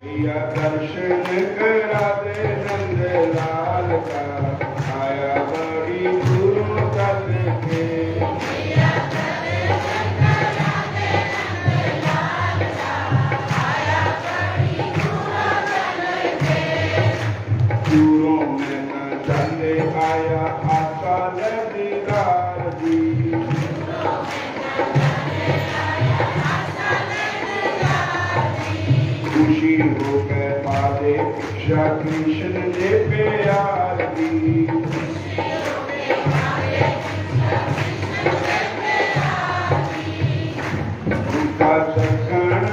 या दर्शन करा दे नंद लाल का, आया बड़ी दूरों चल के। दूरों में न चले आया आशा ले दीदार दी। खुशी हो गए पादे भिक्षा कृष्ण ने प्यार दी। उनका चखण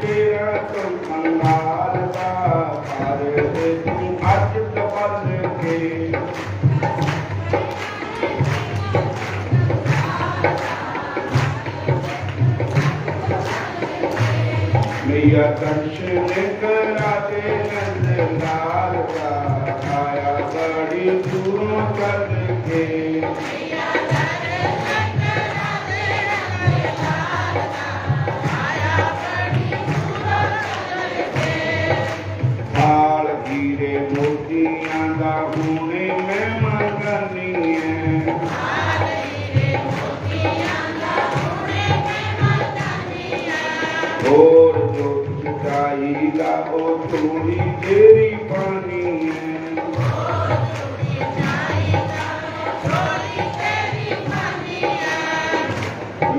तेरा तुम अंगार का, पार दे तुम अज तबल के। मैया दर्शन करा दे नंद लाल का, आया बड़ी दूरों चल के। हाल हीरे मोतियां दा हुणे मैं मंगनी है। और जो चाहिदा ओ थोड़ी तेरी पानी है।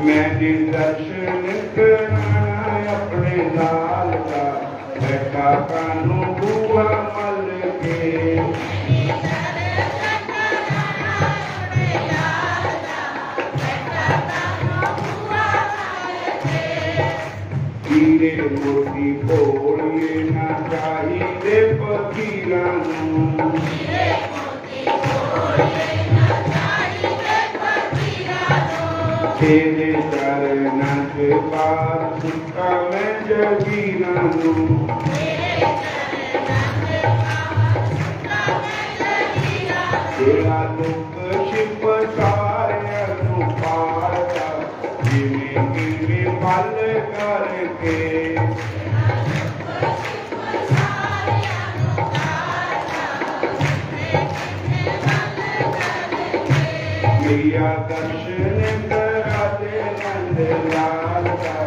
मैंने दर्शन कराना अपने लाल का, बैठा कानू बुआ मल के। हीरे मोती बोलिए ना चाहिए फकीरां नूं। तेरे चरणां के पास सुखा मैं जगीरां नूं। तेरा दुख छिप सारियां नूं पारदा, जिवें किवें पल करके। मैया दर्शन करा दे नंद लाल का,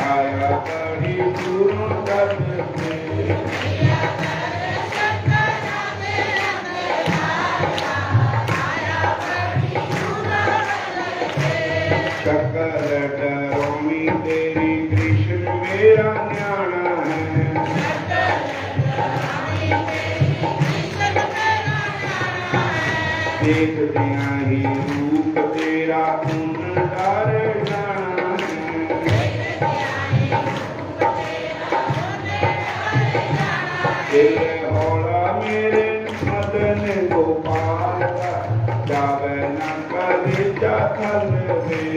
आया बड़ी दूरों चल के। शक्कर डरोमी तेरी कृष्ण मेरा न्याणा है। देख दिया ही रूप तेरा उन डर जाना है। दिल हौला मेरे मदन गोपाल का, जावे न कदे जाखल में।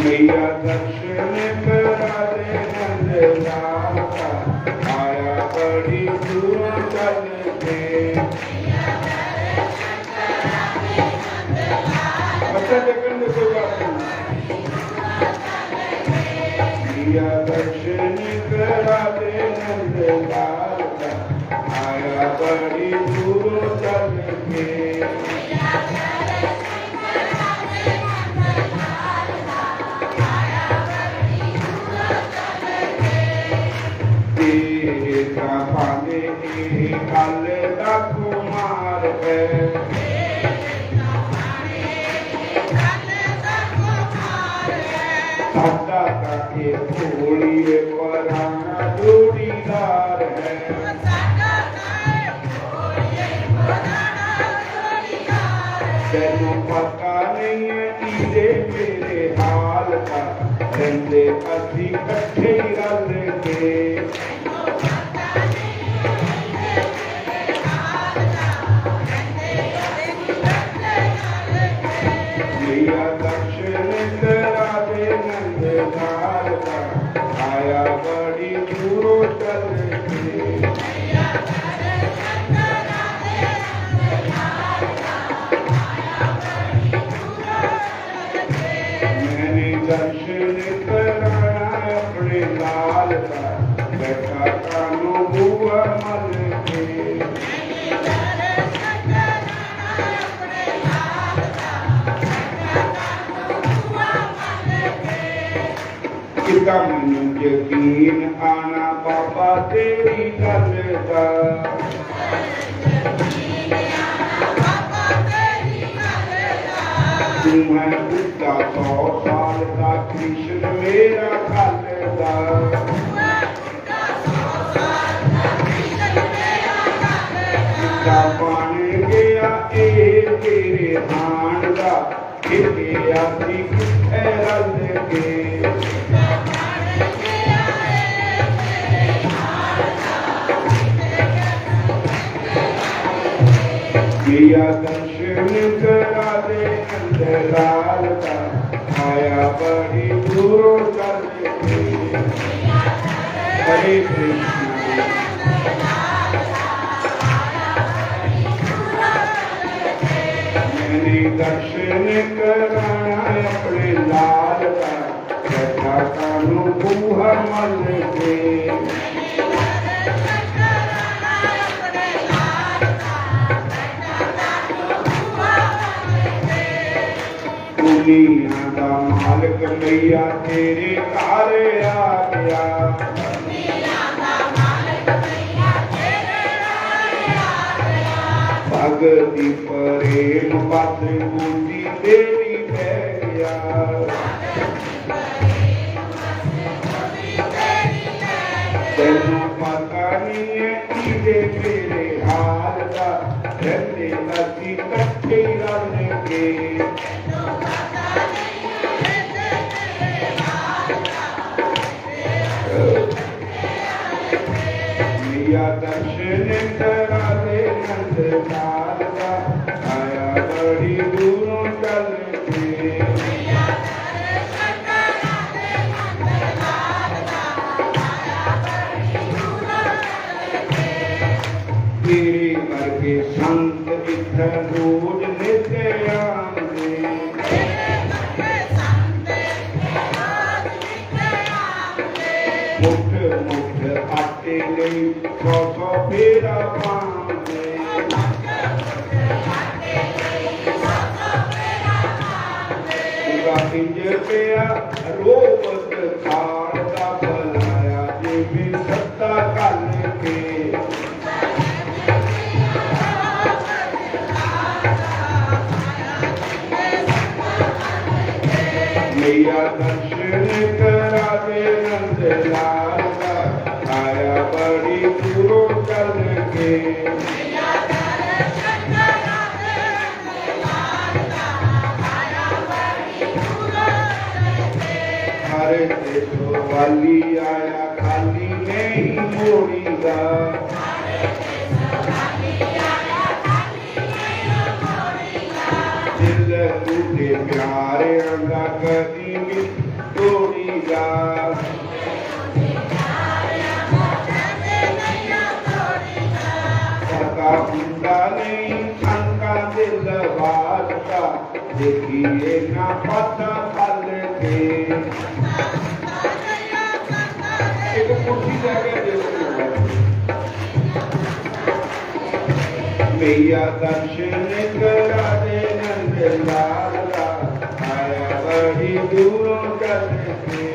मैया दर्शन करा दे नंद लाल का, आया बड़ी दूरों चल के। अच्छा देखने को कोई बात नहीं। मैया दर्शन करा दे नंद लाल का, आया बड़ी दूरों चल के। पाने काल दा कुमार है। सादा काके भोलिए पराना जोड़ीदार है। तेनू पता नहीं है तेरे मेरे हाल का, रहंदे असीं कट्ठे रल के। मैया दर्शन करा दे नंद लाल का, आया बड़ी दूरों चल के। इदा मैनू यकीन आना बाबा तेरी गल दा तू मैं बुढ़ा 100 साल का कृष्ण मेरा गल दा इदा बन गया ए तेरे आन दा किथे आसी किथे रल के किया दर्शन करा दे नंदलाल का आया बड़ी दूरों चल के हरे कृष्ण मैंने दर्शन कराना अपने लाल का बैठा कानू बूहा मल के दुनिया का मालिक मैया तेरे घर आ गया भगती प्रेम पात्र बूंदी तेरी बह गया तेनू पता नहीं है किदे मेरे हाल का रहते असी कट्ठे रल के दर्शन करा दे नंदलाल का आया बड़ी दूरों चल के तेरे वर्गे संत इत्थे रोज नित्य आंदे मुठ मुठ आटे लई 100 फेरा पांदे पूरा इंज पिया रोपत खाड़ दा बनाया जिवें सत्ता कल के मैया दर्शन करा दे नंदलाल का आया बड़ी दूरों चल के हरे देखो वाली आया खाली नहीं मोड़ीगा दिल टूटे प्यारे अंगा कदी भी तोड़ीगा हुंदा नहीं अंका दिल वारता देखिए ना पता फल के एक कुर्सी जगह देखो मैया दर्शन करा दे नंदलाल का आया बड़ी दूरों चल के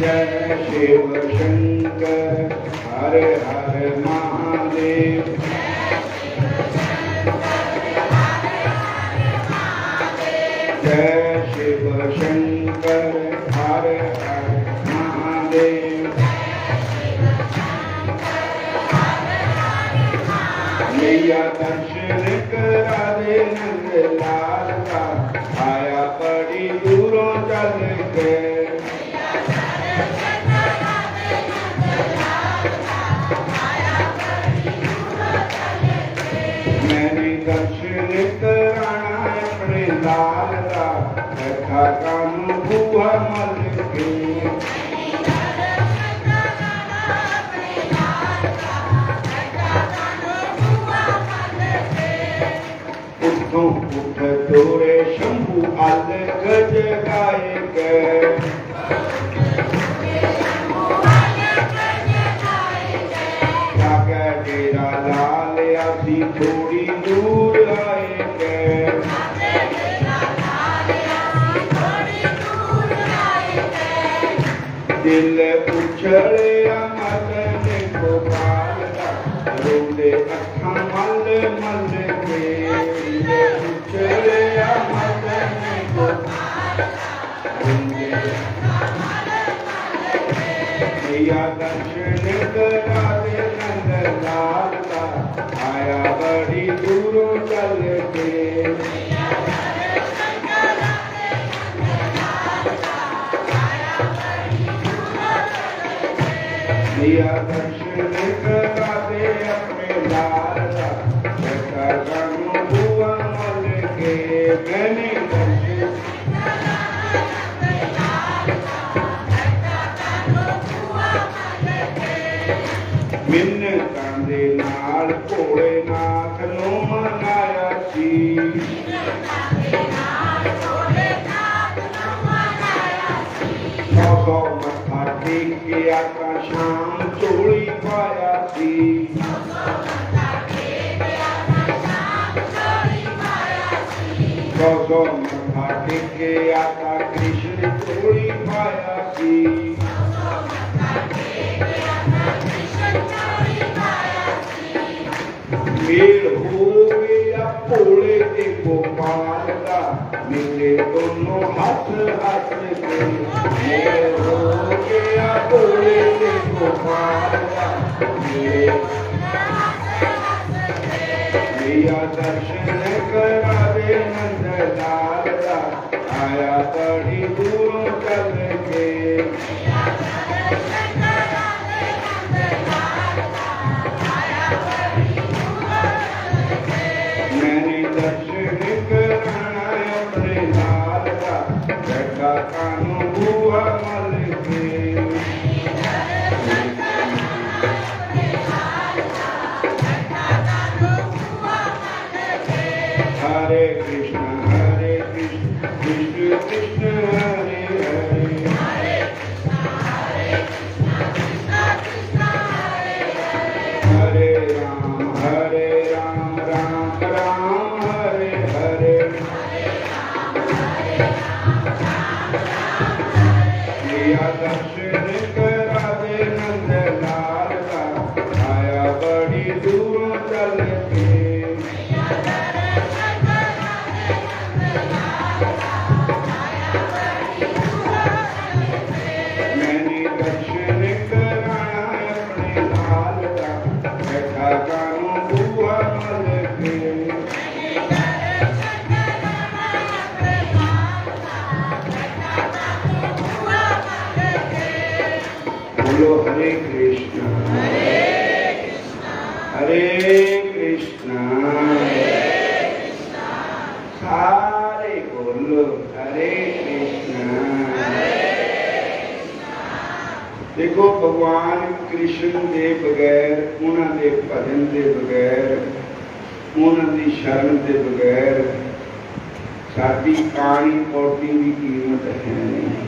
जय शिव शंकर हर हर महादेव जय शिव शंकर हर हर महादेव मैया दर्शन करा दे नंदलाल का आया बड़ी दूरों चल के दर्शन कराना अपने लाल का बैठा कानू बूहा मल के उठों उठ तोरे शंभू अलग जगाए गए जाके डेरा ला लिया सी थोड़ी दूर मिल उछलिया मदन गोपाल दा रोंदे अखां मल मल के मिल उछलिया मदन गोपाल रोंदे मैया दर्शन करा दे नंद लाल दा आया बड़ी दूरों चल के मैया दर्शन करा दे अपने लाल दा बैठा कानू बुआ मल के मैंने दर्शन मिन्नतां दे नाल भोलेनाथ नूं मनाया सी सौ मत्था टेकिया का शाम चोली पाया सी सौ मत्था टेकिया का कृष्ण चोली पाया सी मेल हो गया भोले ते गोपाल दा मेरे दोनों हाथ हाथ के मेल हो गया भोले ते गोपाल दा मेरे मैया दर्शन करा दे नंद लाल दा आया बड़ी दूरों चल के कानू बुआ मल के हरे कृष्ण कृष्ण कृष्ण हरे हरे हरे राम राम राम हरे हरे मैया दर्शन करा दे नंद लाल दा आया बड़ी दूरों चल के मैंने दर्शन कराया अपने लाल दा बैठा कानू बुआ मल के बोलो हरे कृष्णा सारे बोलो हरे कृष्णा देखो भगवान कृष्ण के बगैर उन्होंने भजन के बगैर उन्होंने शरण के बगैर साडी कानी पौटी की कीमत है नहीं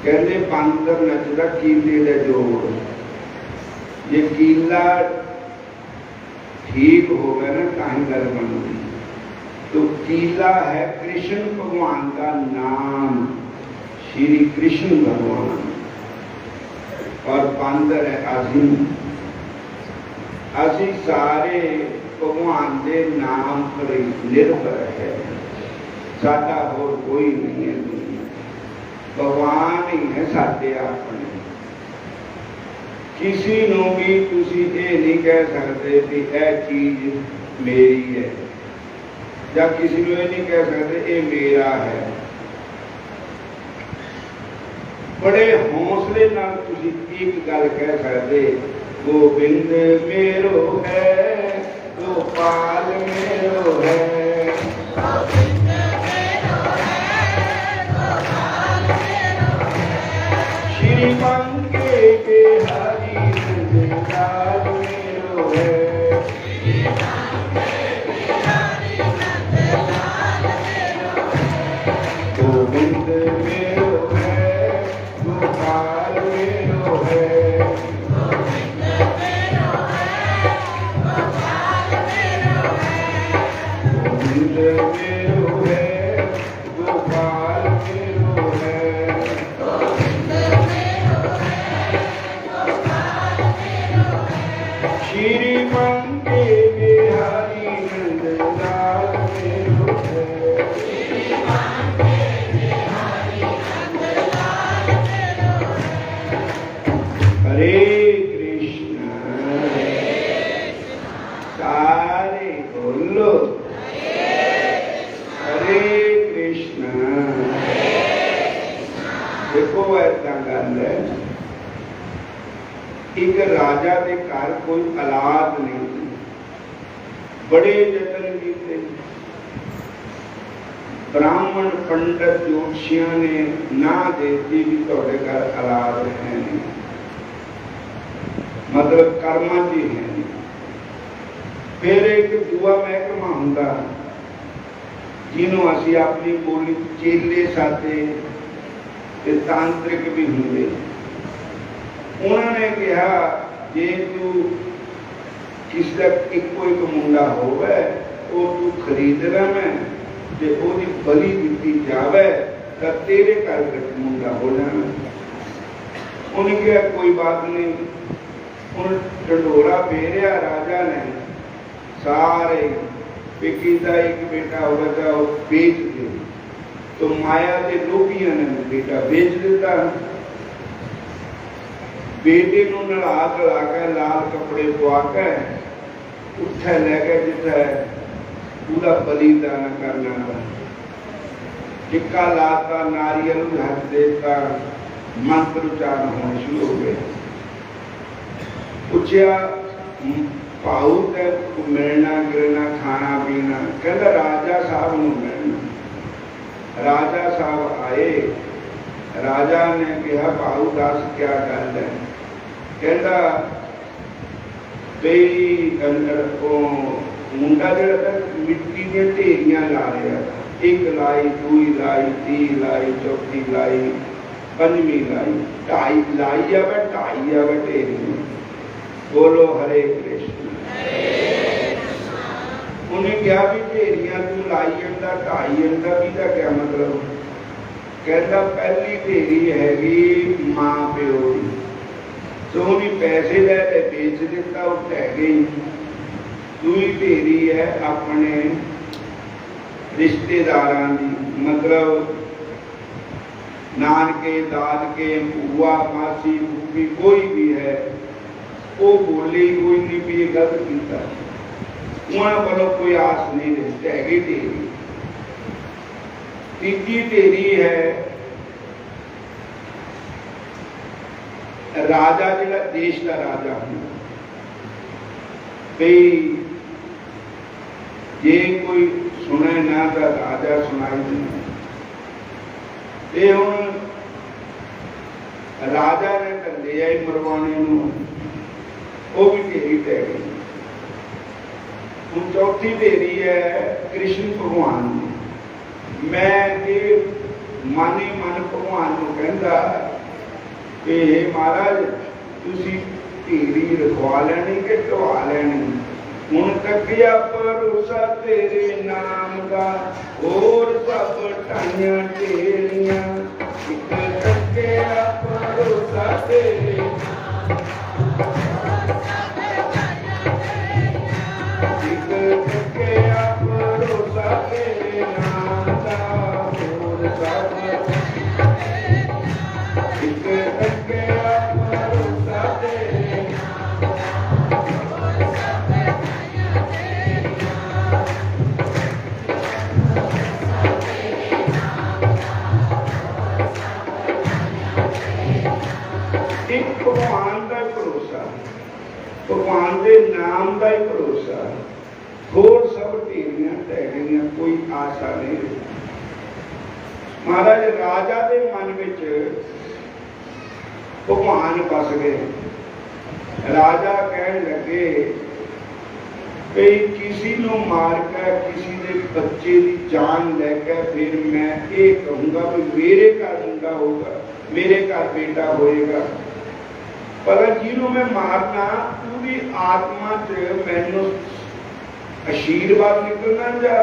कहते बांदर नचदा कीले दे जोड़ जे कीला ठीक हो गया ना ताही गल बनती तो कीला है कृष्ण भगवान का नाम श्री कृष्ण भगवान और बांदर है असी सारे भगवान के नाम पर निर्भर है साडा होर कोई नहीं है भगवान ही है साडे अपने किसी नूं भी तुसी ये नहीं कह सकते कि यह चीज मेरी है या किसी नूं ये नहीं कह सकते ये मेरा है बड़े हौसले नाल तुसी एक गल कह सकते गोबिंद मेरो है गोपाल मेरो है श्री मंगे के हरि नंदलाल मेरो है गोविंद मेरो है गोपाल मेरो है राजा के घर कोई औलाद नहीं थी, बड़े जतन किए, ब्राह्मण पंडित जोशिया ने ना देती भी थोड़े घर औलाद है नहीं, मतलब कर्मा जी है नहीं। फिर एक दूआ महकमा हुंदा जिन्हों असी अपनी बोली चेले साथे ते तांत्रिक भी होंगे। उन्होंने कहा जे तू किसी का एको एक मुंडा होवे तो तू खरीद लेना, जे ओदी बलि दी जावे तो तेरे घर मुंडा हो जाना। उन्हें कहा कोई बात नहीं। उन ढंडोरा फेरिया राजा ने, सारे पिता एक बेटा होगा तो बेच दे, तो माया के लोभिया ने बेटा बेच दिता। बेटे को नला धला के लाल कपड़े पवा के उत्थे लैके जिथे पूरा बलिदान करना, टिक्का लाता, नारियल हथ देता, मंत्र उच्चारण होने शुरू हो गए। पूछया भाऊ तक मिलना गिरना खाना पीना, कहता राजा साहब नूं मिलना। राजा साहब आए, राजा ने कहा भाऊ दस क्या गल है? कहता बई मुंडा जरा मिट्टी दी ढेरियां ला रहा था, एक लाई, दूई लाई, ती लाई, चौथी लाई, पंजवीं लाई, ढाई लाई आवे, ढाई आवे ढेरियां। बोलो हरे कृष्ण। उन्हें क्या भी ढेरियां तू लाई जाता, ढाई जाता, इसका क्या मतलब? कहता पहली ढेरी हैगी मां प्यो की, तो उन्हें पैसे लैके बेच दिता, वो ढह गई। दूई ढेरी है अपने रिश्तेदारां दी, मतलब नानके दादके भूआ मासी फूफी कोई भी है, वो बोली कोई नहीं भी गलत किया, उन्होंने वालों कोई आस नहीं रही, ढह गई ढेरी। तीजी ढेरी है राजा, जिहड़ा देश का राजा होंदा, भाई जे कोई सुने ना तो राजा सुनाई देना। ये हुण राजा ने घल्लिया ही मरवाने नूं, वो भी ढेरी ढह गई। हुण चौथी ढेरी है कृष्ण भगवान की। मैं ये मन ही मन भगवान को कहता कि हे महाराज तुसी ढेरी रखवा लैनी कि ढवा लैनी? हुण तकिया भरोसा तेरे नाम का, होर सब ढाइयां ढेरियां, इक तकिया भरोसा तेरे नाम भगवान के नाम का ही भरोसा, होर सब ढेरियां ढह गई, कोई आशा नहीं रही। महाराज राजा के मन में भगवान बस गए। राजा कहन लगे कि किसी को मार के किसी के बच्चे की जान लैके फिर मैं ये कहूँगा भी मेरे घर मुंडा होगा, मेरे घर बेटा होएगा, पर जिन्हों मैं मारना पूरी आत्मा च मैनू आशीर्वाद निकलना या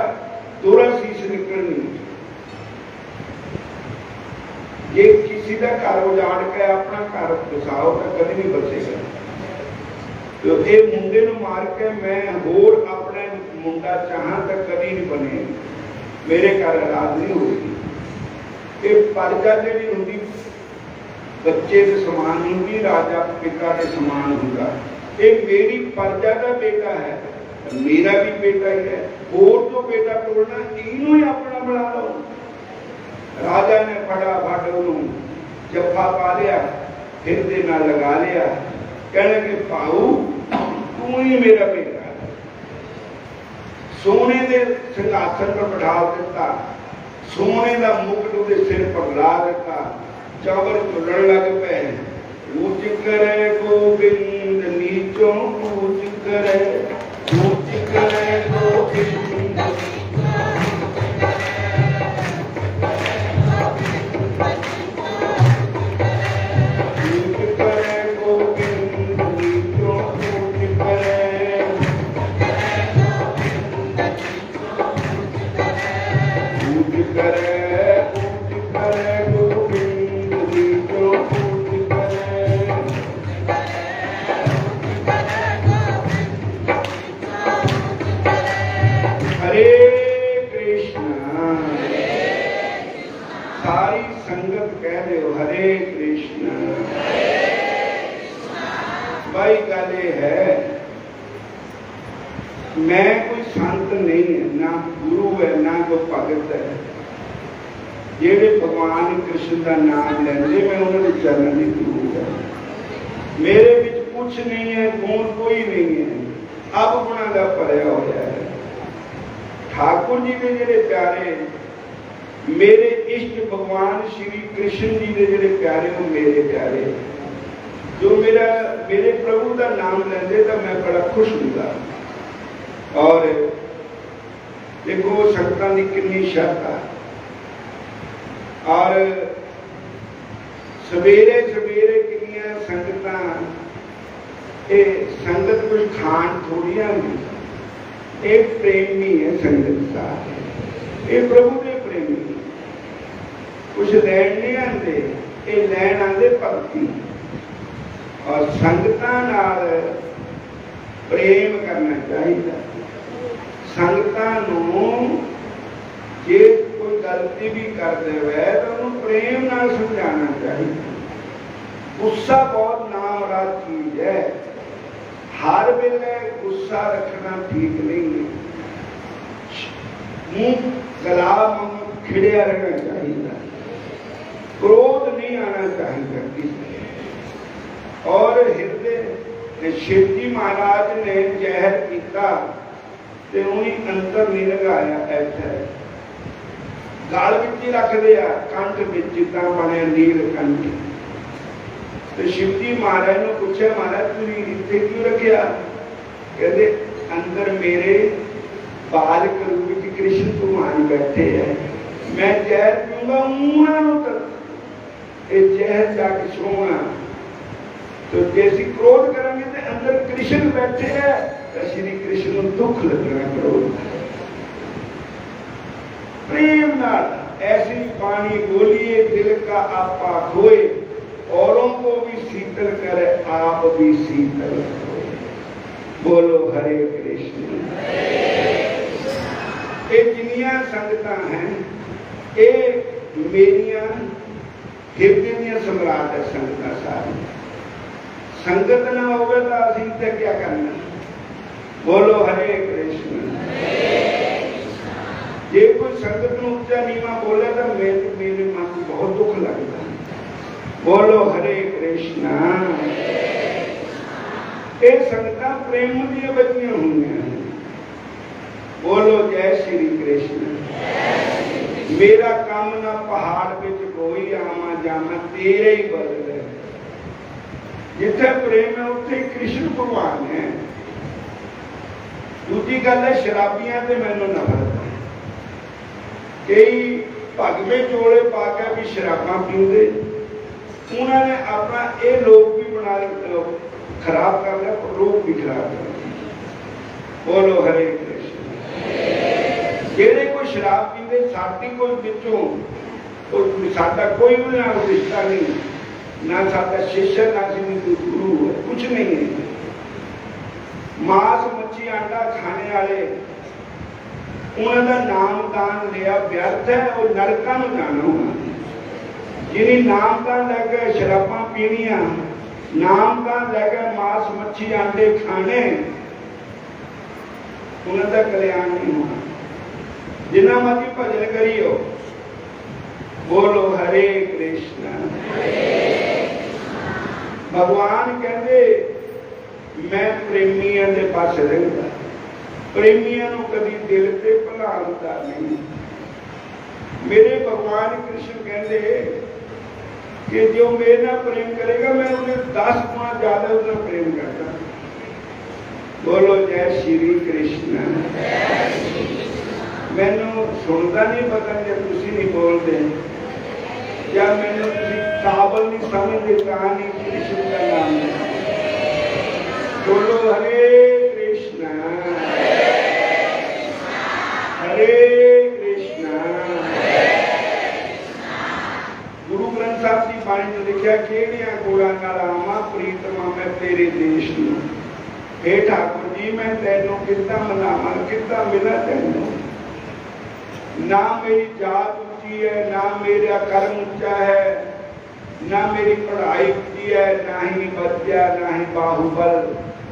दोहरा शीश निकलनी। जे किसी का घर उजाड़ के अपना घर बसाओ तो कभी नहीं बचेगा। तो ये मुंडे नूं मार के मैं होर अपने मुंडा चाहां तो कभी नहीं बने, मेरे घर औलाद नहीं होगी। ये प्रजा जी होंगी बच्चे के समान होंगी, राजा पिता के समान होगा। ये मेरी प्रजा का बेटा है, मेरा भी बेटा ही है, और तो बेटा तोड़ना तीनों ही अपना बना लो। राजा ने फटाफट जफ्फा पा लिया, फिर देना लगा लिया, कहने के भाऊ तू ही मेरा बेटा है। सोने के सिंहासन पर बैठा दिता, सोने का मुकुट उसके सिर पर ला दिता, चावल चुलन लग पे। ऊंच करे गोविंद नीचों ऊंच करे, ऊंच करे गोविंद मैं कोई संत नहीं है, ना गुरु है, ना कोई भगत है। जेड़े भगवान कृष्ण का नाम लेंदे मैं उन्होंने चरणों की गुरु है। मेरे विच कुछ नहीं है, गुण कोई नहीं है, अब गुणा का भरिया होया है। ठाकुर जी के जेड़े प्यारे, मेरे इष्ट भगवान श्री कृष्ण जी के जेड़े प्यारे वो मेरे प्यारे, जो मेरे प्रभु का नाम लेंदे तो मैं बड़ा खुश होंगे। और देखो संगतां की कितनी श्रद्धा, और सवेरे सवेरे कितनियां संगतां, ये संगत कुछ खान थोड़ी आती, ये प्रेमी है संगत साथ, ये प्रभु के प्रेमी, कुछ लैन नहीं आते, ये लैन आते भक्ति। और संगतां नाल प्रेम करना चाहिए। संगतां नूं जे कोई गलती भी कर दे तो उन्हें प्रेम नाल समझाना चाहिए। गुस्सा बहुत नामराद चीज है, हर वेले गुस्सा रखना ठीक नहीं है। मुंह गला खिड़िया रहना चाहिए, क्रोध नहीं आना चाहिए किसी। और हृदय शिवजी महाराज ने जहर किया ते उन्हें अंतर नहीं लगाया, ऐसा गल विच ही रख दिया, कंठ विच जिदा बने नील कंठ। तो शिवजी महाराज ने पूछा, महाराज तुम इत्थे क्यों रखिया? कहते अंदर मेरे बालक रूप में कृष्ण भगवान बैठे हैं, मैं जहर पीऊंगा उन्होंने ये जहर जाके सोना। तो जैसी क्रोध करेंगे तो अंदर कृष्ण बैठे हैं, तो श्री कृष्ण को दुख लगना क्रोध। प्रेम नाल ऐसी पानी बोलिए दिल का आपा खोए, औरों को भी शीतल करे आप भी शीतल खोए। बोलो हरे कृष्ण। ये जिन्नियां संगतां हैं ये मेरिया हृदय दियां सम्राट है संगतां सारी। संगत ना होवे तो असीं ते क्या करना। बोलो हरे कृष्ण। जे कोई संगत में ऊंचा नीवा बोले तो मेरे मन को बहुत दुख लगता है। बोलो हरे कृष्ण। ये संगतां प्रेम दी बचियां हुई। बोलो जय श्री कृष्ण। मेरा काम ना पहाड़ विच कोई आवा जावा, तेरे ही बदल है। जिथे प्रेम है उत्थे कृष्ण भगवान है। दूसरी गल है शराबियां ते मैनूं नफरत है। कई भगवे चोले पा के भी शराबां पींदे, उन्होंने अपना ये लोग भी बना खराब कर लिया, लोग भी खराब कर लिया। बोलो हरे कृष्ण। जेड़े कोई शराब पींदे साडी कोई विचों साडा कोई भी ना रिश्ता नहीं, ना साडा शिष्य ना कोई गुरु है, कुछ नहीं है। मांस मच्छी आंडा खाने वाले उन्होंने नामदान लिया व्यर्थ है, और नरकां नूं जाना होगा। जिन्हें नामदान लैके शराबां पीनिया, नामदान लैके मांस मच्छी आंडे खाने, उन्होंने कल्याण नहीं होना। जिन्ना मर्जी भजन करियो। बोलो हरे कृष्ण। भगवान कहते पास रहता। प्रेमियों को कभी दिल से भुलाता नहीं। मेरे भगवान कृष्ण कहते कि जो मेरे नाल प्रेम करेगा मैं उन्हें 10 गुना ज्यादा उसका प्रेम करता। बोलो जय श्री कृष्ण। मैनू सुनता नहीं पता जब तुसी नहीं बोलते या मैनू तुसी काबल नहीं समझते कहानी कृष्ण का नाम है। बोलो हरे कृष्ण हरे कृष्ण। गुरु ग्रंथ साहब की बाणी ने लिखा केड़ियां गुणां नाल आवां प्रीतमा मैं तेरे देश नूं। हे ठाकुर जी मैं तैनू कितना मनावां कितना मिला तैनू। ना मेरी जात ऊंची है ना मेरा कर्म ऊंचा है ना मेरी पढ़ाई ऊंची है ना ही विद्या ना ही बाहुबल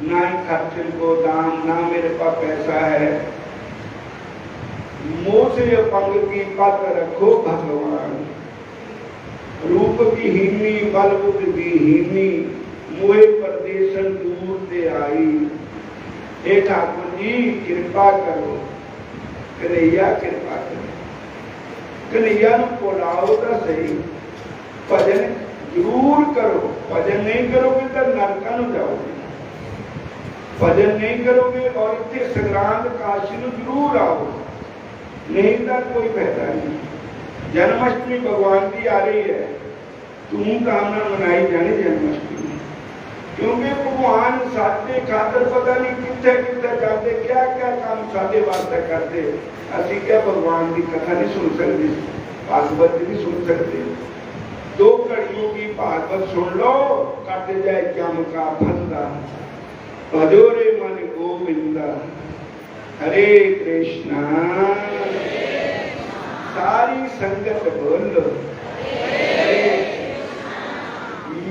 ना ही खर्चन को दाम ना मेरे पास पैसा है। मुँह से पंग की पत रखो भगवान। रूप की हीनी बल बुद्ध की हीनी मोहे परदेसन दूर से आई। हे ठाकुर जी कृपा करो। कन्हैया कृपा करो। कन्हैया नूं बुलाओ तो सही। भजन जरूर करो। भजन नहीं करोगे तो नरकां नूं जाओगे। भजन नहीं करोगे और इत्थे संग्रांद काशी नूं जरूर आओ नहीं तो कोई फायदा नहीं। जन्माष्टमी भगवान की आ रही है। धूमधाम मनाई जानी जन्माष्टमी क्योंकि भगवान साडे खातर पता नहीं कितने कितने जाते क्या क्या काम साडे वास्ते करते। असीं क्या भगवान की कथा नहीं सुन सकते भागवत नहीं सुन सकते। 2 घड़ियों की भागवत सुन लो कट जाए जम का फंदा। भजो रे मन गोविंदा। हरे कृष्णा। सारी संगत बोलो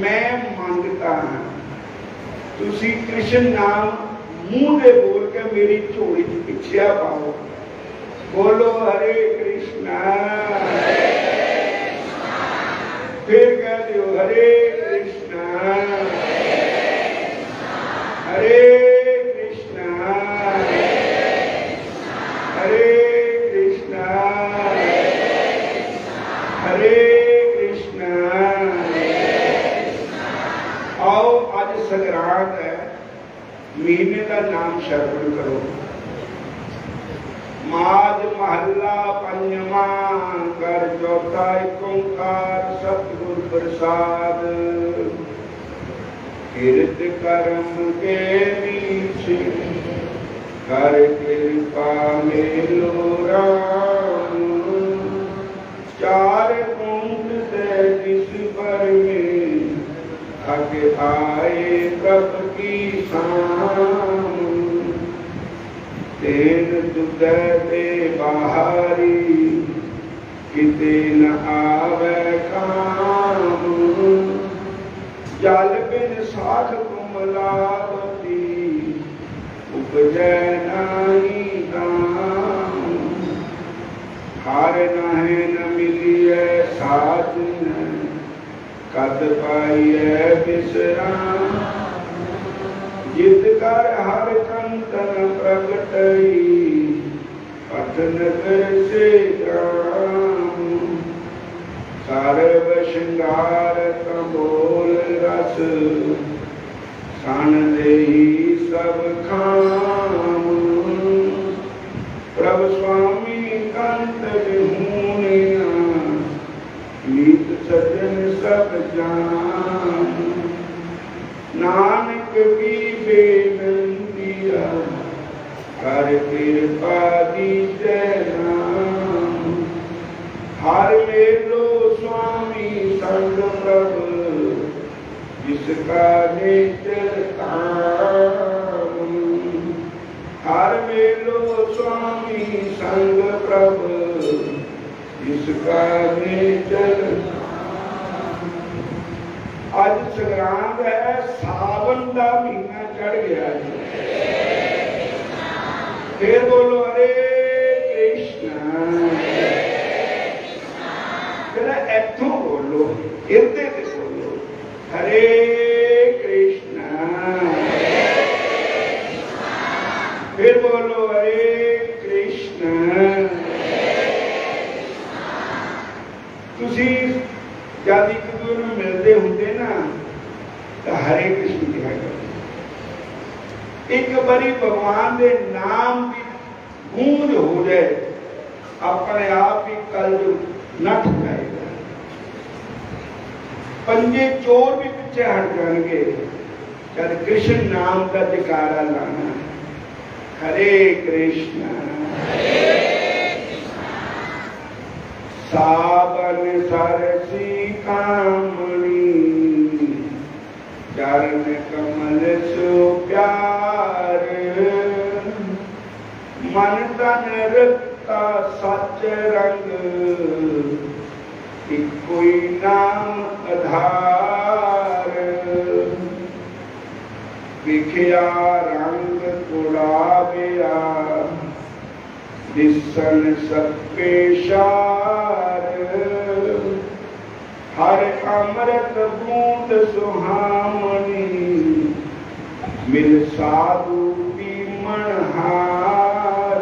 मैं मांगता हाँ तुसी कृष्ण नाम मुंह दे बोल के मेरी झोली पिछया पाओ। बोलो हरे कृष्णा। फिर कह दो हरे कृष्णा हरे कृष्णा हरे कृष्णा हरे कृष्णा। आओ आज संग्रांद है महीने का नाम श्रवण करो। माज महला पंजवा कर चौथा एक ओंकार सतगुर प्रसाद। कीर्त कर्म के नीच कर कृपा मेलो राम। 4 कुंड से जिस पर में थक आए प्रभ की शाम। तेन दुध दे बाहरी किते न आवे काम। जल बिन साख कुमलावती उपजै नाही दाम। हार नाहे न मिलिए साजन कद पाइए विश्राम। जित कर हर कंतन प्रगटई पठन कर से ग्राम। सर्व श्रृंगार कबोल रस सन देहि सब खाम। प्रभु स्वामी कंत विहूनिया मीत सजन सब जान। नानक की बेनंदिया कर कृपा दीजै नाम। हर मेलो स्वामी संग प्रभु जिसका नित्य काम। हर मेलो स्वामी संग प्रभु जिसका नित्य। आज संग्रांद है सावन का महीना चढ़ गया है। फिर बोलो हरे कृष्णा। फिर इथों बोलो हिरदे से बोलो हरे कृष्णा बोलो हरे कृष्ण। तुसी जब एक दूसरे ਨੂੰ मिलते होंगे ना तो हरे कृष्ण कहा करते। एक बारी भगवान के नाम की गूंज हो जाए अपने आप ही कलयुग नठ जाएगा। पंजे चोर भी पीछे हट जाएंगे जब कृष्ण नाम का जयकारा लाना। हरे कृष्ण सावन सरसी कामणी चरण कमल सो प्यार मन तन रखता सच रंग कोई नाम आधार। विखिया रंग गुलाबिया दिसन सबके शार। हर अमृत बूंद सुहामनी मिल साधु मनहार।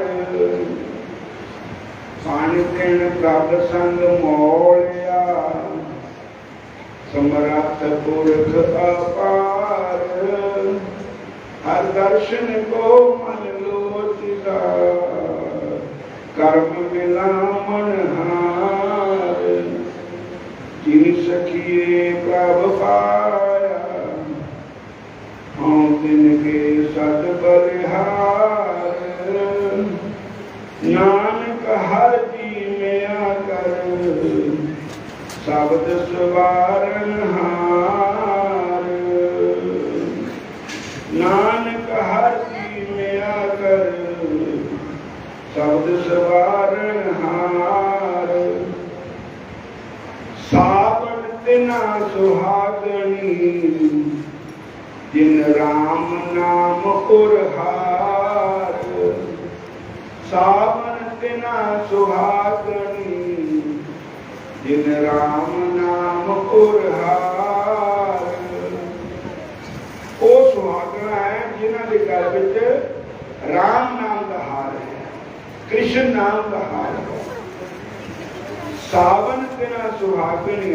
पानी दिन प्रभ संग मोलिया समरथ पुरख अपार। हर दर्शन को मन लोचिता कर्म मिला मनहार। जिन सखिए प्रभ पाया हम तिनके सद बलिहार। नानक हर जी में आकर शब्द सवारन हार। नानक हर जी में आकर शब्द सवारन हार। सावन तिना सुहागनी जिन राम नाम उरहार। सावन तिना सुहागनी जिन राम नाम उरहार। वो सुहागना है जिन्हों के घर विच राम नाम का हार है, कृष्ण नाम का हार है। सावन तिना सुहागनी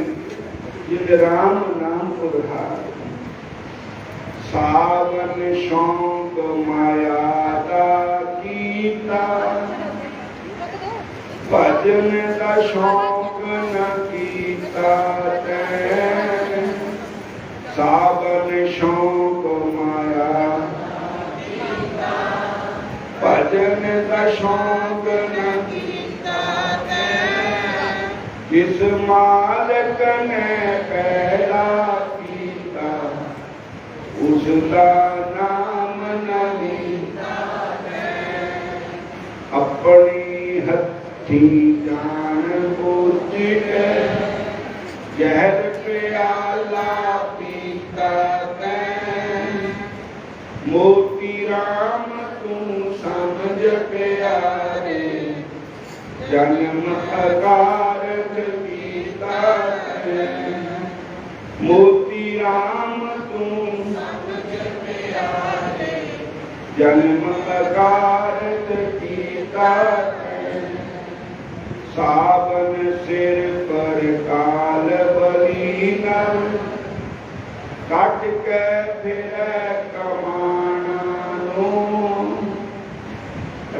जिन राम नाम उरहार। सावन शौक माया दा कीता भजन दा शौक न कीता तैं। सावन शौक माया भजन दा शौक न कीता तैं। किस मालक ने पहला कीता उसका नाम नहीं। अपनी हथी जान बूझ के जहर प्याला पीता तैं। मोती राम तू समझ प्यारे जन्म अकारक पीता तैं। मोती राम तू जन्म अकारक पीता तैं। सावन सिर पर काल बलीना कट के फिर कमाना नूं।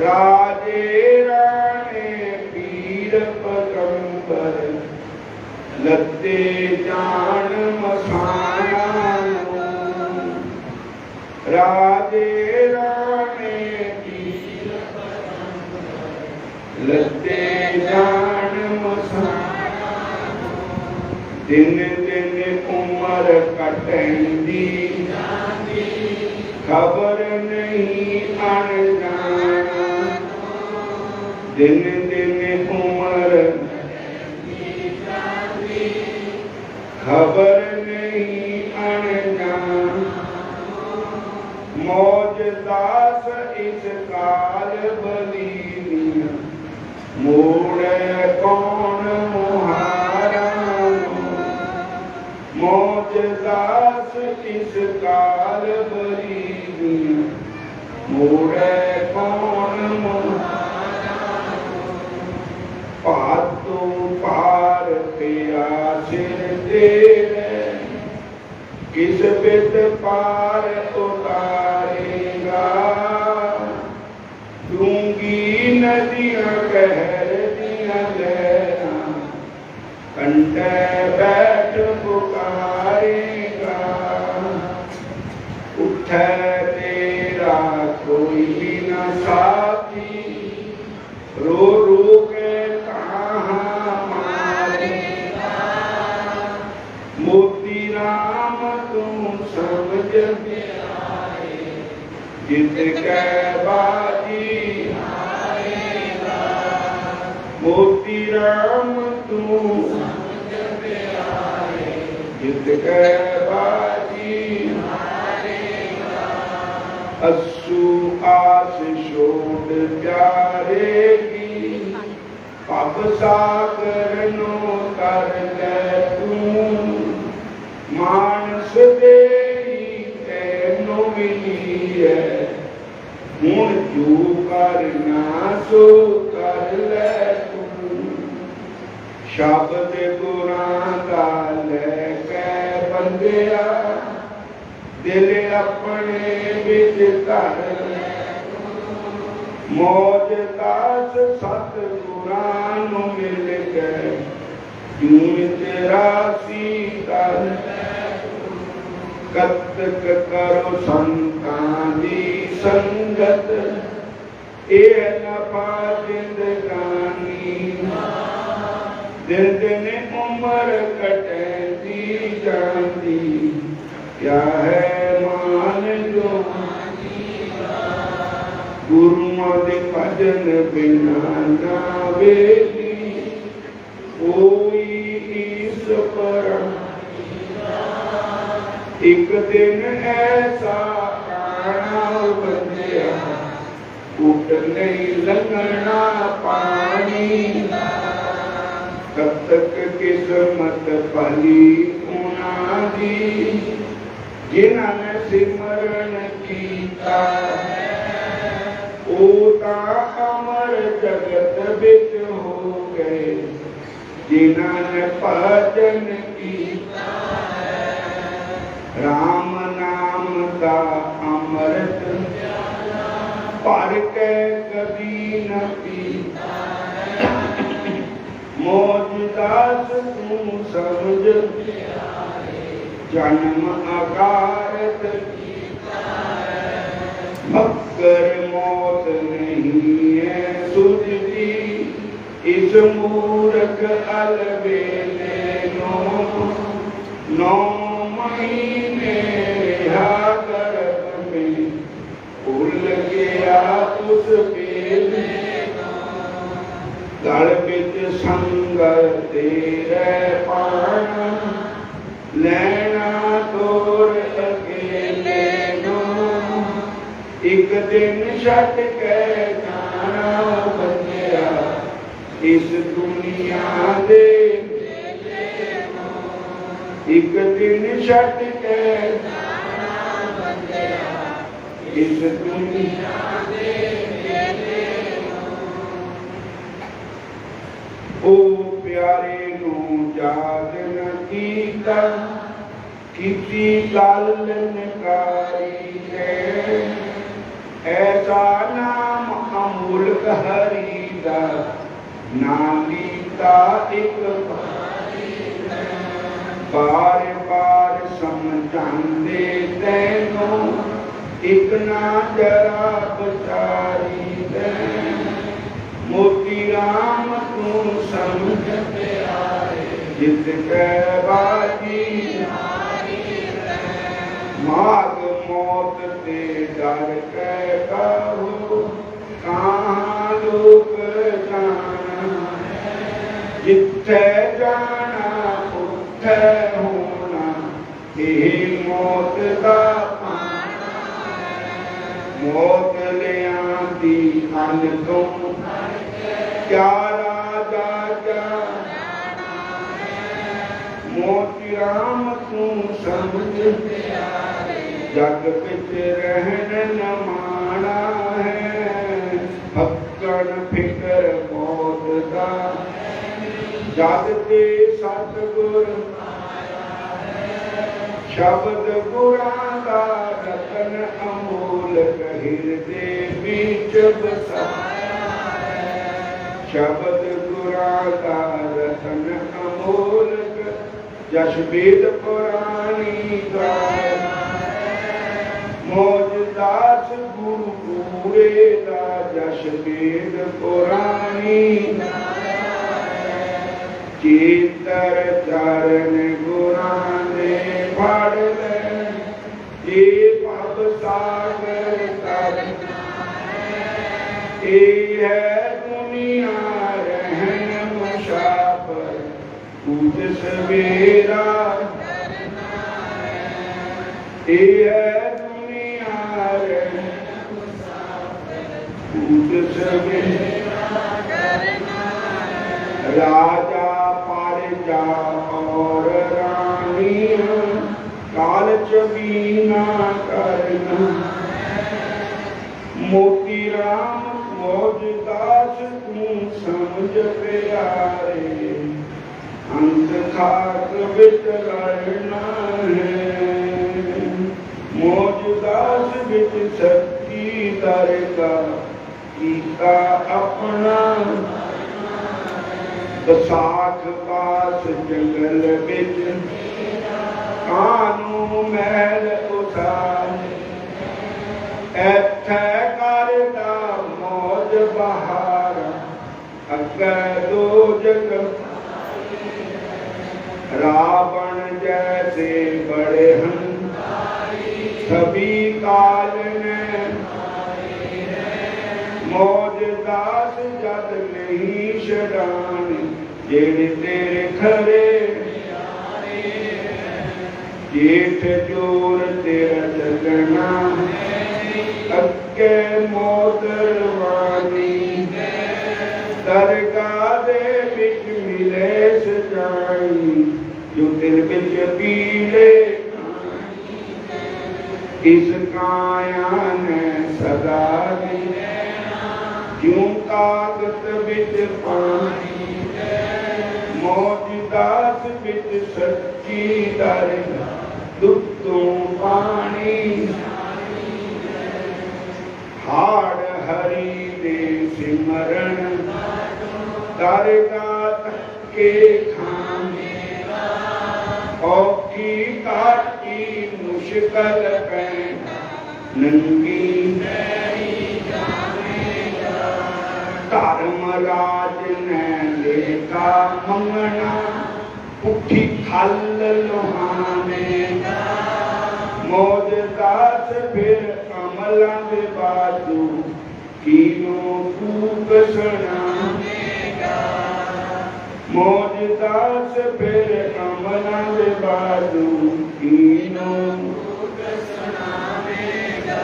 राजे राणे पीर पगंबर लत्ते जान मसाना नूं। राजे राणे पीर पगंबर लत्ते जान मसाना। दिन दिन उम्र कटंदी खबर नहीं अनजाना। दिन दिन उम्र खबर नहीं अनजाना। मौज दास इस काल बलीनिया मोड़े कौन मुहारा। मौज दास इस काल बलीनिया मोड़े कौन जित कै बाजी मोती राम तू जित कै बाजी असु आस शोध प्यारे की पब सागर नो कर ले तू मानस दे तेनो मिली है हुण जो करना सो कर ले तू शब्द गुरां दा लैके बंदिया दिल अपने विच धर मौज दास सतगुरां नूं मिल गए जून चरासी कर कतक करो संतां दी संगत ए नफा जिंदगानी दिन दिन उम्र कटैंदी जांदी क्या है मान जो गुरुओं दे भजन बिना ना वेली कोई ईस पर एक दिन ऐसा आना बंदिया उठ नहीं लगना पानी कब तक किस्मत भली उना दी जिन्होंने सिमरन किया ओता अमर जगत बिच हो गए जिन्होंने भजन किया राम नाम का अमृत भर के कभी न पीता मौज दास तू समझ जन्म अकारत मकर मौत नहीं है सुझदी इस मूर्ख अलबेले नौ महीने गर्भ में भूल गया उस बेले गल बिच संगल तेरे पाना लैना तोर अकेले नो एक दिन छट के जाना बंदिया इस दुनिया दे एक दिन छट के जाना बंदिया इस दुनिया दे ओ प्यारे नू याद न कीता किसी गल नकारी है ऐसा नाम अमूलक हरि दा नाम लीता एक बार बार समझांदे तैनू एक ना जरा बचारी दे मोती राम तू समझ जित कै बाजी माग मौत ते डर कै कहो कहाँ लोग जाना जिथे जाना उथे होना ये मौत का मौत ले आंदी अन तो क्या राजा क्या मोती राम तू समझ जग बिच रहन न माना है भक्कन फिकर मौत का जग ते सतगुर शब्द गुरां दा रतन अमोलक हिरदे बीच बसाया शब्द गुरां दा रतन अमोलक जश वेद पुरानी गाय मौज दास गुरु पूरे दा जश वेद पुरानी चेतर चरण गुरां ने फड़ ले ये भव सागर का ये है दुनिया रहन मुसाफिर, पूज सवेरा ये है दुनिया रहन पूज सवेरा। राजा पारजा और रानियां काल चबीना करना। मोती राम मौजदास तू समझ प्यारे, अंत खाक बिच लड़ना है। मौजदास बिच सच्ची दरगा कीता अपना, बसाख पास जंगल बिच कानू महल उतार। ऐथे करदा मौज बहार, अगे दो जग रावण जैसे बड़े हन, सभी काल ने मौजदास जद नहीं छड़ान। जेड़ तेरे खरे जेठ जोर तेरा जगना, अगे मोदर वाणी। दरगाह दे बिच मिले सजाई, जो दिल बिच पीले इस काया ने सदा दी। क्यों कागत बिच पानी, मौजदास बिच सच्ची दरगाह दुखों पानी। हाड़ हरि दे सिमरन, दरगाह के खाने। औखी काटी मुश्किल पैन, नंगी धर्मराज ने लेखा मंगना, पुठी खल लुहाने। मौजदास फिर अमला दे बाजू, कीनों फूक सुनाएगा। मौजदास फिर अमला दे बाजू, कीनों फूक सुनाएगा।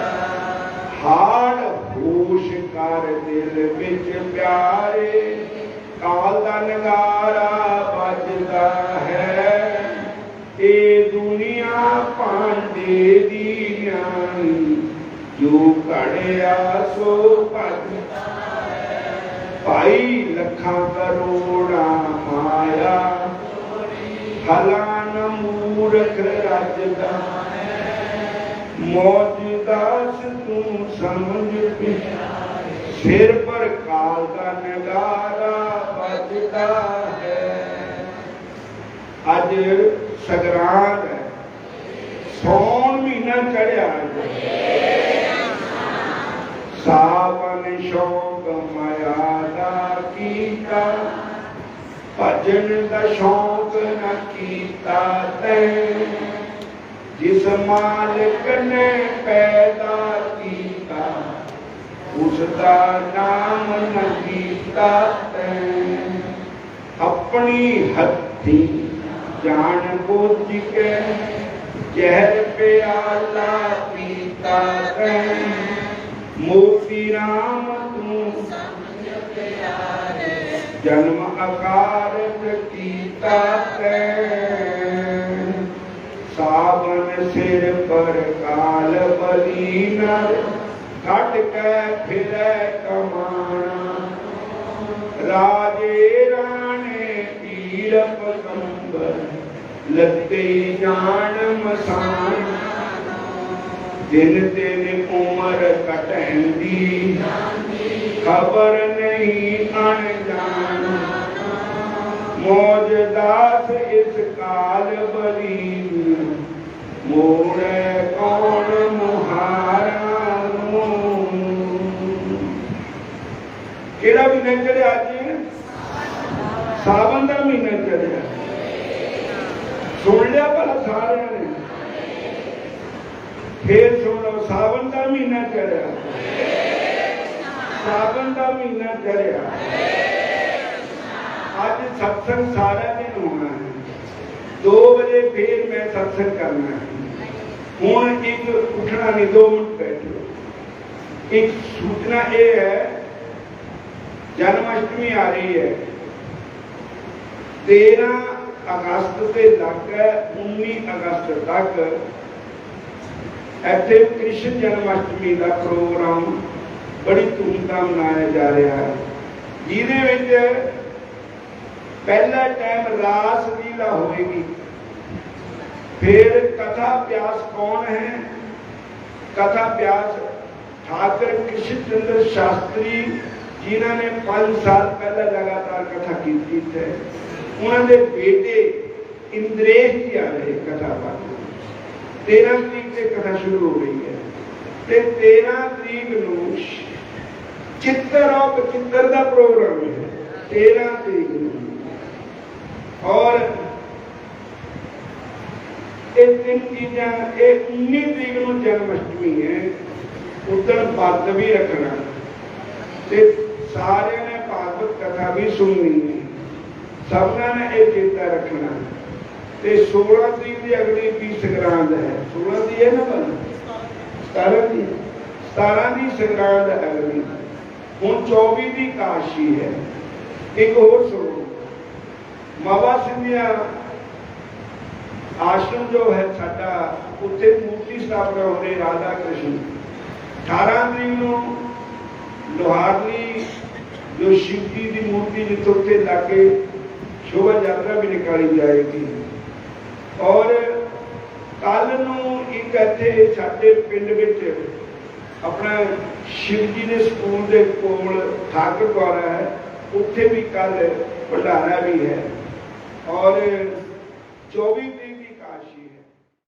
हाड़ होश कर दिल बिच प्यारे, काल दा नगारा बजदा है। ये दुनिया पांडे दी न्याणी, जो कड़िया सो भजदा है। भाई लखा करोड़ा माया, हलान मूरख रजदा है। मौजदास तू समझ पे, सिर पर काल का नगारा बजदा है। अज संगरांद है, सौन महीना चढ़िया। सावन शौक माया दा कीता, भजन दा शौक न कीता तैं। जिस मालिक ने पैदा कीता, उसका नाम न कीता तैं। अपनी हथी जान बुझ के जहर प्याला पीता तैं। मोती राम तू जन्म अकारत कीता तैं। सावन सिर पर काल बली नर, कट के फिरे कमाना। राजे राणे पीर पगंबर, लते जान मसान। दिन दिन उम्र कटैंदी, खबर नहीं अनजान। मौजदास इस काल बली, मोड़े कौन मुहारा। केड़ा महीना चढ़िया? अज सावन का महीना चढ़िया। सुन लिया भला सारे ने? फिर सुन लो, सावन का महीना चढ़िया। सावन का महीना चढ़िया, अज सत्संग सारा दिन होना है। 2 बजे फिर मैं सत्संग करना है। हुण एक उठना नहीं, 2 मिनट बैठो। एक सूचना ये है, जन्माष्टमी आ रही है, 13 अगस्त से लग 19 अगस्त तक इत्थे कृष्ण जन्माष्टमी का प्रोग्राम बड़ी धूमधाम मनाया जा रहा है, जिहदे विच पहला टाइम रास लीला होगी, फिर कथा व्यास कौन है? कथा व्यास ठाकुर कृष्ण चंद्र शास्त्री जिन्होंने 5 साल पहले लगातार कथा की है, उन्होंने बेटे इंद्रेश जी आ रहे कथा पाठ। 13 तरीक से कथा शुरू हो गई है, ते 13 तरीक नूं चित्तर और बचित्तर का प्रोग्राम है, 13 तरीक नूं। और ये 3 चीज़ां, 19 तरीक नूं जन्माष्टमी है, उधर व्रत भी रखना, ते सारे ने भागवत कथा भी सुननी है, सबना ने यह चेता रखना। ते 16 तरीक की अगली भी संग्रांद है, 16 की है ना, 17 की, 17 की संग्रांद है अगली। हुण 24 की काशी है। एक होर सुनो, मावा सिंधिया आश्रम जो है साडा, उत्थे मूर्ति स्थापना हो रही राधा कृष्ण। 18 तरीक नूं लोहारली जो शिव जी की मूर्ति जितों उत्थे लाके शोभा यात्रा भी निकाली जाएगी। और कल नूं एक इत्थे साडे पिंड विच अपना शिव जी के स्कूल के कोल ठाकुर द्वारा है, उत्थे भी कल भंडारा भी है। और 24